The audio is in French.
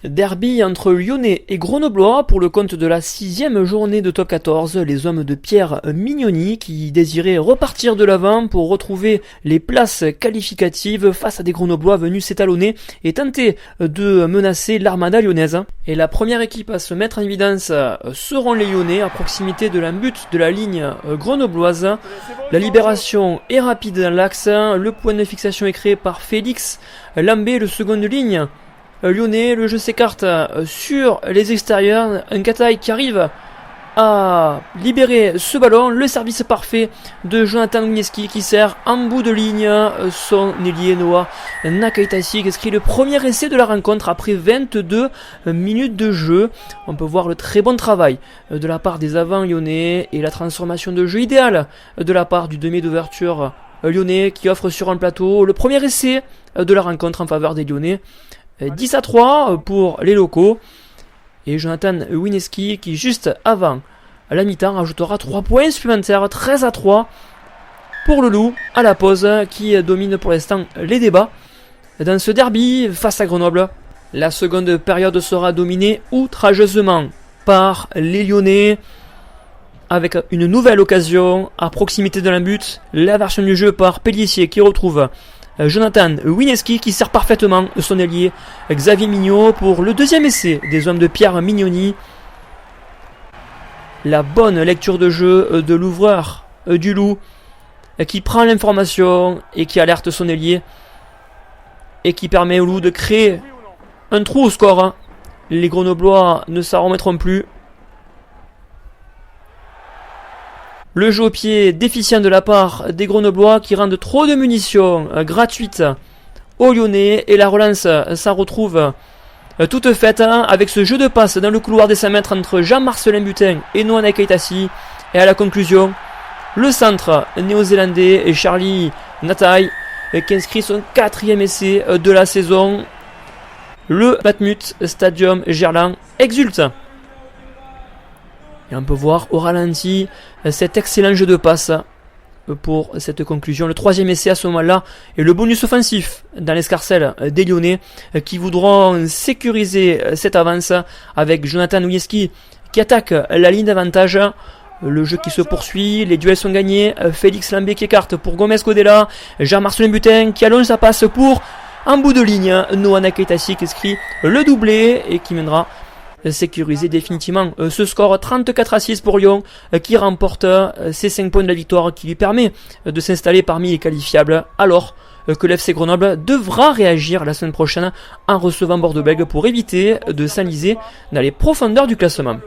Derby entre Lyonnais et Grenoblois pour le compte de la 6e journée de top 14. Les hommes de Pierre Mignoni qui désiraient repartir de l'avant pour retrouver les places qualificatives face à des Grenoblois venus s'étalonner et tenter de menacer l'armada lyonnaise. Et la première équipe à se mettre en évidence seront les Lyonnais à proximité de la butte de la ligne grenobloise. La libération est rapide dans l'axe. Le point de fixation est créé par Félix Lambé, le second de ligne lyonnais. Le jeu s'écarte sur les extérieurs. Un Kataï qui arrive à libérer ce ballon. Le service parfait de Jonathan Wienieski qui sert en bout de ligne son ailier Noah Nakaitashi qui inscrit le premier essai de la rencontre après 22 minutes de jeu. On peut voir le très bon travail de la part des avants lyonnais et la transformation de jeu idéale de la part du demi d'ouverture lyonnais qui offre sur un plateau le premier essai de la rencontre en faveur des Lyonnais. 10-3 pour les locaux. Et Jonathan Wienieski qui juste avant la mi-temps ajoutera 3 points supplémentaires. 13-3 pour le Loup à la pause qui domine pour l'instant les débats dans ce derby face à Grenoble. La seconde période sera dominée outrageusement par les Lyonnais avec une nouvelle occasion à proximité de la but. La version du jeu par Pellissier qui retrouve Jonathan Wienieski qui sert parfaitement son ailier Xavier Mignot pour le deuxième essai des hommes de Pierre Mignoni. La bonne lecture de jeu de l'ouvreur du Loup qui prend l'information et qui alerte son ailier et qui permet au Loup de créer un trou au score. Les Grenoblois ne s'en remettront plus. Le jeu au pied déficient de la part des Grenoblois qui rendent trop de munitions gratuites aux Lyonnais. Et la relance s'en retrouve toute faite avec ce jeu de passe dans le couloir des 5 mètres entre Jean-Marcelin Butin et Noah Nakaitashi. Et à la conclusion, le centre néo-zélandais et Charlie Natai qui inscrit son 4e essai de la saison. Le Matmut Stadium Gerland exulte. Et on peut voir au ralenti cet excellent jeu de passe pour cette conclusion. Le 3e essai à ce moment-là et le bonus offensif dans l'escarcelle des Lyonnais qui voudront sécuriser cette avance avec Jonathan Wienieski qui attaque la ligne d'avantage. Le jeu qui se poursuit, les duels sont gagnés. Félix Lambé qui écarte pour Gomez Codella. Jean-Marcelin Butin qui allonge sa passe pour en bout de ligne Noah Nakaitashi qui inscrit le doublé et qui mènera sécuriser définitivement ce score 34-6 pour Lyon qui remporte ses 5 points de la victoire qui lui permet de s'installer parmi les qualifiables alors que l'FC Grenoble devra réagir la semaine prochaine en recevant Bordeaux-Bègles pour éviter de s'enliser dans les profondeurs du classement.